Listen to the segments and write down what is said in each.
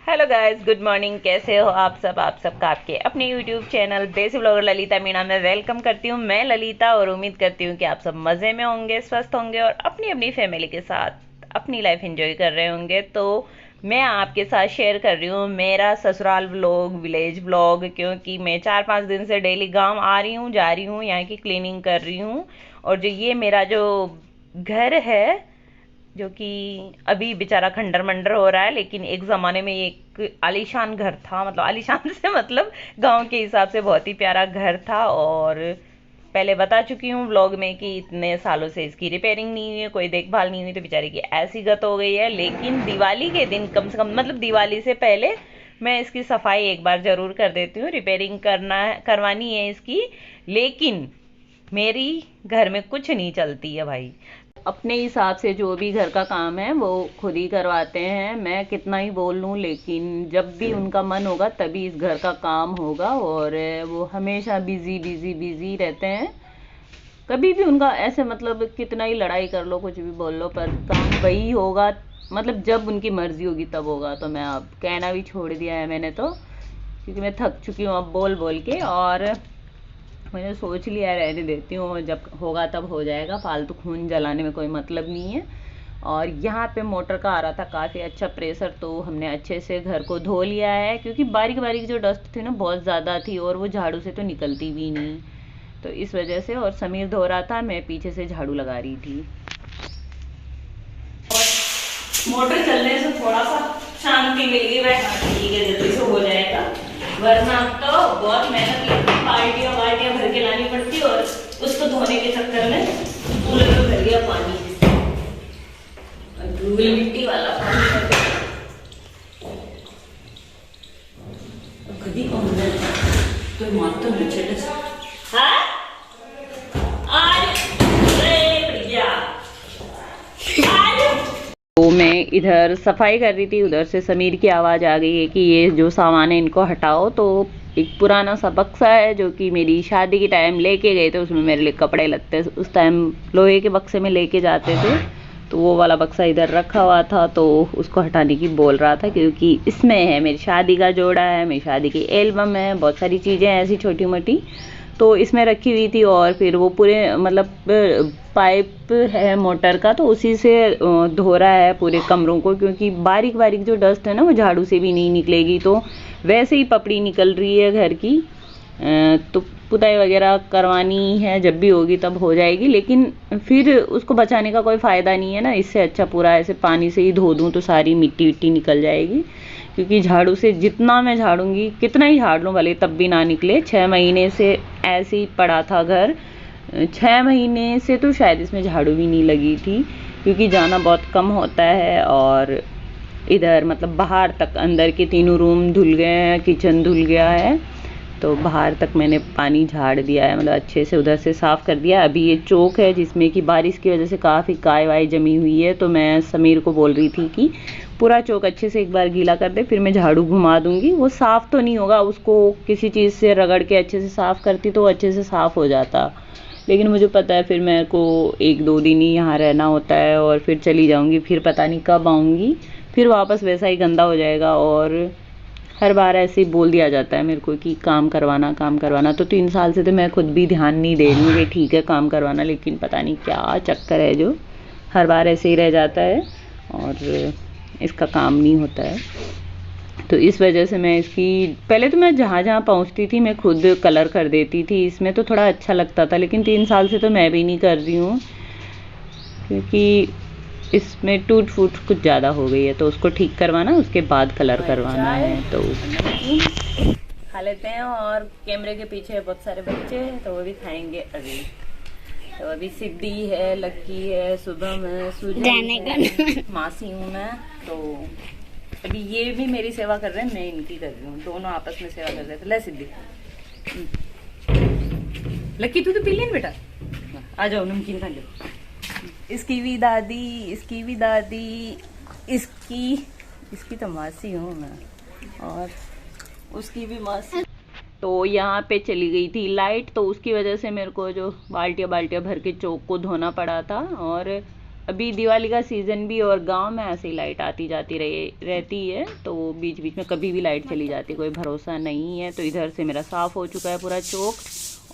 Hello guys, good morning. कैसे हो आप सब? आप सबका आपके अपने यूट्यूब चैनल देसी ब्लॉगर ललिता मीणा में वेलकम करती हूँ। मैं ललिता और उम्मीद करती हूँ कि आप सब मज़े में होंगे, स्वस्थ होंगे और अपनी अपनी फैमिली के साथ अपनी लाइफ एंजॉय कर रहे होंगे। तो मैं आपके साथ शेयर कर रही हूँ मेरा ससुराल व्लॉग, विलेज व्लॉग, क्योंकि मैं 4-5 दिन से डेली गाँव आ रही हूँ, जा रही हूँ, यहाँ की क्लीनिंग कर रही हूँ। और जो ये मेरा जो घर है, जो कि अभी बेचारा खंडर मंडर हो रहा है, लेकिन एक ज़माने में ये एक आलीशान घर था। मतलब आलीशान से मतलब गांव के हिसाब से बहुत ही प्यारा घर था। और पहले बता चुकी हूँ व्लॉग में कि इतने सालों से इसकी रिपेयरिंग नहीं हुई है, कोई देखभाल नहीं हुई, तो बेचारे की ऐसी गत हो गई है। लेकिन दिवाली के दिन कम से कम, मतलब दिवाली से पहले मैं इसकी सफाई एक बार ज़रूर कर देती हूँ, रिपेयरिंग करवानी है इसकी। लेकिन मेरी घर में कुछ नहीं चलती है भाई। अपने हिसाब से जो भी घर का काम है वो खुद ही करवाते हैं। मैं कितना ही बोल लूँ, लेकिन जब भी उनका मन होगा तभी इस घर का काम होगा। और वो हमेशा बिजी बिजी बिजी रहते हैं। कभी भी उनका ऐसे, मतलब कितना ही लड़ाई कर लो, कुछ भी बोल लो, पर काम वही होगा। मतलब जब उनकी मर्जी होगी तब होगा। तो मैं अब कहना भी छोड़ दिया है मैंने तो, क्योंकि मैं थक चुकी हूँ अब बोल बोल के। और मैंने सोच लिया रहने देती हूँ, जब होगा तब हो जाएगा, फालतू खून जलाने में कोई मतलब नहीं है। और यहाँ पे मोटर का आ रहा था काफ़ी अच्छा प्रेशर, तो हमने अच्छे से घर को धो लिया है, क्योंकि बारीक बारीक जो डस्ट थी ना बहुत ज़्यादा थी, और वो झाड़ू से तो निकलती भी नहीं, तो इस वजह से। और समीर धो रहा था, मैं पीछे से झाड़ू लगा रही थी। मोटर चलने से थोड़ा सा शांति मिल गई, वह ठीक है, जल्दी से हो जाएगा। वरना तो बहुत मेहनत लगती, बाल्टियाँ बाल्टियाँ भर के लानी पड़ती, और उसको धोने के चक्कर में कूलर में भर गया पानी, और धूल मिट्टी वाला पानी। कभी कौन तो मारता नहीं चले। हाँ आज तो मैं इधर सफाई कर रही थी, उधर से समीर की आवाज़ आ गई है कि ये जो सामान है इनको हटाओ। तो एक पुराना सा बक्सा है जो कि मेरी शादी के टाइम लेके गए थे, उसमें मेरे लिए कपड़े लगते, उस टाइम लोहे के बक्से में लेके जाते थे, तो वो वाला बक्सा इधर रखा हुआ था। तो उसको हटाने की बोल रहा था, क्योंकि इसमें है मेरी शादी का जोड़ा है, मेरी शादी की एल्बम है, बहुत सारी चीज़ें हैं ऐसी छोटी मोटी, तो इसमें रखी हुई थी। और फिर वो पूरे, मतलब पाइप है मोटर का, तो उसी से धो रहा है पूरे कमरों को, क्योंकि बारीक बारीक जो डस्ट है ना वो झाड़ू से भी नहीं निकलेगी, तो वैसे ही पपड़ी निकल रही है घर की। तो पुताई वगैरह करवानी है, जब भी होगी तब हो जाएगी, लेकिन फिर उसको बचाने का कोई फ़ायदा नहीं है ना। इससे अच्छा पूरा ऐसे पानी से ही धो दूँ तो सारी मिट्टी विट्टी निकल जाएगी, क्योंकि झाड़ू से जितना मैं झाड़ूंगी, कितना ही झाड़ लूँ भले तब भी ना निकले। 6 महीने से ऐसे ही पड़ा था घर, 6 महीने से तो शायद इसमें झाड़ू भी नहीं लगी थी, क्योंकि जाना बहुत कम होता है। और इधर मतलब बाहर तक, अंदर के तीनों रूम धुल गए हैं, किचन धुल गया है, तो बाहर तक मैंने पानी झाड़ दिया है, मतलब अच्छे से उधर से साफ़ कर दिया। अभी ये चौक है जिसमें कि बारिश की वजह से काफ़ी काय वाय जमी हुई है, तो मैं समीर को बोल रही थी कि पूरा चौक अच्छे से एक बार गीला कर दे, फिर मैं झाड़ू घुमा दूंगी। वो साफ़ तो नहीं होगा, उसको किसी चीज़ से रगड़ के अच्छे से साफ़ करती तो अच्छे से साफ़ हो जाता, लेकिन मुझे पता है फिर मेरे को 1-2 दिन ही यहाँ रहना होता है, और फिर चली जाऊँगी, फिर पता नहीं कब आऊँगी, फिर वापस वैसा ही गंदा हो जाएगा। और हर बार ऐसे ही बोल दिया जाता है मेरे को कि काम करवाना काम करवाना, तो 3 साल से तो मैं खुद भी ध्यान नहीं दे रही हूँ कि ठीक है काम करवाना, लेकिन पता नहीं क्या चक्कर है जो हर बार ऐसे ही रह जाता है और इसका काम नहीं होता है। तो इस वजह से मैं इसकी, पहले तो मैं जहाँ जहाँ पहुँचती थी मैं खुद कलर कर देती थी, इसमें तो थोड़ा अच्छा लगता था, लेकिन 3 साल से तो मैं भी नहीं कर रही हूँ, क्योंकि इसमें टूट फूट कुछ ज़्यादा हो गई है, तो उसको ठीक करवाना, उसके बाद कलर करवाना है। तो खा लेते हैं, और कैमरे के पीछे बहुत सारे बच्चे हैं तो वो भी खाएंगे अभी। तो अभी सिद्धि है, लक्की है, शुभम है, सूजन, मासी हूँ मैं। तो अभी ये भी मेरी सेवा कर रहे हैं, मैं इनकी कर रही हूँ, दोनों आपस में सेवा कर रहे थे। ले सिद्धि, लक्की तू तो पी लेन बेटा, आ जाओ नमकीन खा लो। इसकी भी दादी, इसकी भी दादी, इसकी तो मासी हूँ मैं, और उसकी भी मासी। तो यहाँ पे चली गई थी लाइट, तो उसकी वजह से मेरे को जो बाल्टियाँ बाल्टियाँ भर के चौक को धोना पड़ा था। और अभी दिवाली का सीज़न भी और गांव में ऐसे ही लाइट आती जाती रहती है, तो बीच बीच में कभी भी लाइट चली जाती है, कोई भरोसा नहीं है। तो इधर से मेरा साफ़ हो चुका है पूरा चौक।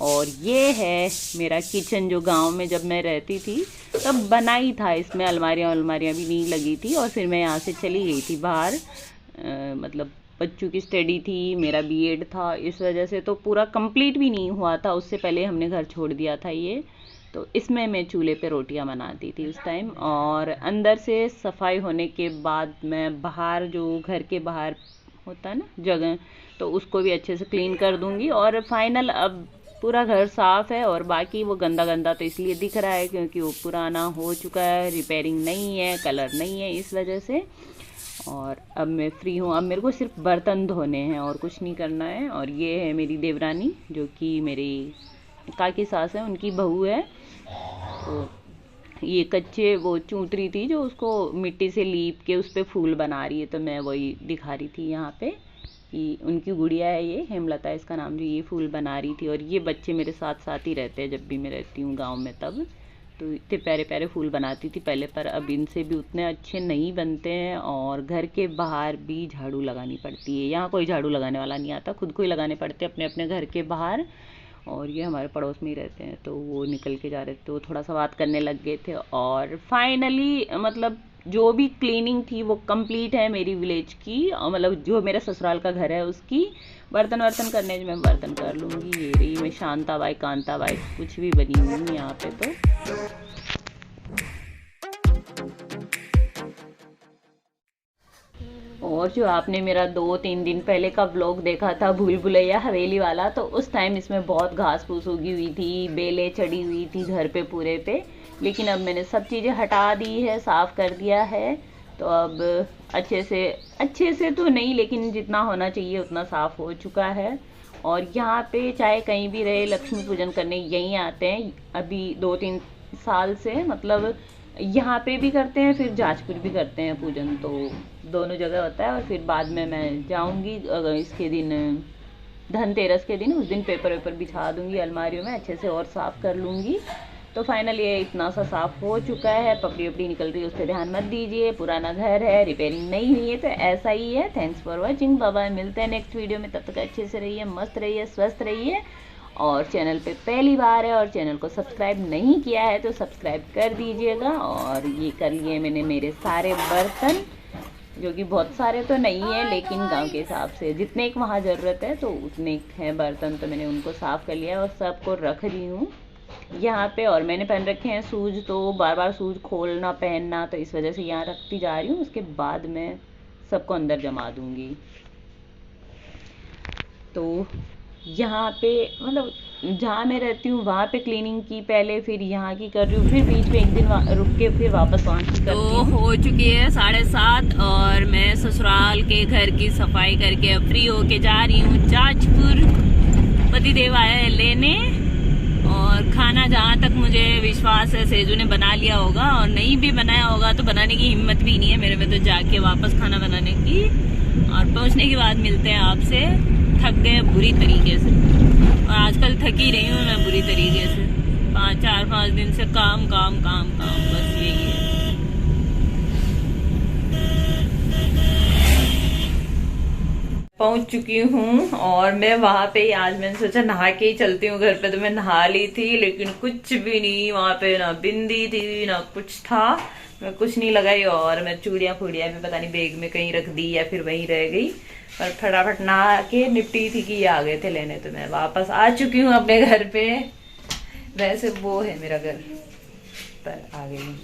और ये है मेरा किचन, जो गांव में जब मैं रहती थी तब बना ही था। इसमें अलमारियाँ भी नहीं लगी थी, और फिर मैं यहाँ से चली गई थी बाहर। मतलब बच्चों की स्टडी थी, मेरा बीएड था, इस वजह से तो पूरा कंप्लीट भी नहीं हुआ था, उससे पहले हमने घर छोड़ दिया था ये। तो इसमें मैं चूल्हे पे रोटियां बनाती थी उस टाइम। और अंदर से सफाई होने के बाद मैं बाहर, जो घर के बाहर होता है ना जगह, तो उसको भी अच्छे से क्लीन कर दूंगी। और फाइनल अब पूरा घर साफ़ है, और बाकी वो गंदा गंदा तो इसलिए दिख रहा है क्योंकि वो पुराना हो चुका है, रिपेयरिंग नहीं है, कलर नहीं है, इस वजह से। और अब मैं फ्री हूँ, अब मेरे को सिर्फ बर्तन धोने हैं और कुछ नहीं करना है। और ये है मेरी देवरानी, जो कि मेरी काकी सास है, उनकी बहू है। तो ये कच्चे वो चूंतरी थी जो उसको मिट्टी से लीप के उस पर फूल बना रही है, तो मैं वही दिखा रही थी यहाँ पे कि उनकी गुड़िया है ये, हेमलता इसका नाम, जो ये फूल बना रही थी। और ये बच्चे मेरे साथ साथ ही रहते हैं जब भी मैं रहती हूँ गांव में तब। तो इतने प्यारे प्यारे फूल बनाती थी पहले, पर अब इनसे भी उतने अच्छे नहीं बनते हैं। और घर के बाहर भी झाड़ू लगानी पड़ती है, यहाँ कोई झाड़ू लगाने वाला नहीं आता, खुद को ही लगाने पड़ते हैं अपने अपने घर के बाहर। और ये हमारे पड़ोस में ही रहते हैं, तो वो निकल के जा रहे थे, तो थोड़ा सा बात करने लग गए थे। और फाइनली मतलब जो भी क्लीनिंग थी वो कंप्लीट है मेरी विलेज की, मतलब जो मेरा ससुराल का घर है उसकी। बर्तन वर्तन करने जो मैं बर्तन कर लूँगी। ये रही मैं शांता बाई कांता बाई कुछ भी बनी हुई यहाँ पे। तो और जो आपने मेरा 2-3 दिन पहले का व्लॉग देखा था भूल भुलैया हवेली वाला, तो उस टाइम इसमें बहुत घास फूस उगी हुई थी, बेलें चढ़ी हुई थी घर पे पूरे पे। लेकिन अब मैंने सब चीज़ें हटा दी है, साफ़ कर दिया है। तो अब अच्छे से तो नहीं, लेकिन जितना होना चाहिए उतना साफ़ हो चुका है। और यहाँ पे चाहे कहीं भी रहे, लक्ष्मी पूजन करने यहीं आते हैं अभी 2-3 साल से। मतलब यहाँ पे भी करते हैं, फिर जाजपुर भी करते हैं पूजन, तो दोनों जगह होता है। और फिर बाद में मैं जाऊँगी इसके दिन, धनतेरस के दिन, उस दिन पेपर वेपर बिछा दूँगी अलमारियों में अच्छे से और साफ़ कर लूँगी। तो फाइनल ये इतना सा साफ़ हो चुका है। पपड़ी वपड़ी निकल रही है, उस पर ध्यान मत दीजिए, पुराना घर है, रिपेयरिंग नहीं हुई है, तो ऐसा ही है। Thanks for watching, bye bye, मिलते हैं नेक्स्ट वीडियो में। तब तक अच्छे से रहिए, मस्त रहिए, स्वस्थ रहिए। और चैनल पे पहली बार है और चैनल को सब्सक्राइब नहीं किया है तो सब्सक्राइब कर दीजिएगा। और ये कर लिए मैंने मेरे सारे बर्तन, जो कि बहुत सारे तो नहीं है, लेकिन गांव के हिसाब से जितने एक वहाँ ज़रूरत है तो उतने हैं बर्तन, तो मैंने उनको साफ़ कर लिया और सबको रख दी हूँ यहाँ पे। और मैंने पहन रखे हैं शूज़, तो बार बार शूज़ खोलना पहनना, तो इस वजह से यहाँ रखती जा रही हूँ। उसके बाद मैं सबको अंदर जमा दूँगी। तो यहाँ पे मतलब जहाँ मैं रहती हूँ वहाँ पे क्लीनिंग की पहले, फिर यहाँ की कर रही हूँ, फिर बीच में एक दिन रुक के फिर वापस वहाँ की करती हूँ। तो हो चुकी है 7:30 और मैं ससुराल के घर की सफाई करके अब फ्री होके जा रही हूँ जाजपुर। पतिदेव आया है लेने। और खाना जहाँ तक मुझे विश्वास है सेजू ने बना लिया होगा, और नहीं भी बनाया होगा तो बनाने की हिम्मत भी नहीं है मेरे में तो जाके वापस खाना बनाने की। और पहुँचने के बाद मिलते हैं आपसे। थक गए बुरी तरीके से, और आजकल थकी रही हूँ मैं बुरी तरीके से। 4-5 दिन से काम काम काम काम, बस यही है। पहुंच चुकी हूँ और मैं वहां पे आज मैंने सोचा नहा के ही चलती हूँ घर पे, तो मैं नहा ली थी, लेकिन कुछ भी नहीं वहां पे, ना बिंदी थी ना कुछ था, मैं कुछ नहीं लगाई। और मैं चूड़ियां फूड़ियां भी पता नहीं बैग में कहीं रख दी या फिर वहीं रह गई, पर फटाफट नहा के निपटी थी कि ये आ गए थे लेने, तो मैं वापस आ चुकी हूँ अपने घर पे। वैसे वो है मेरा घर, पर आ गई हूँ।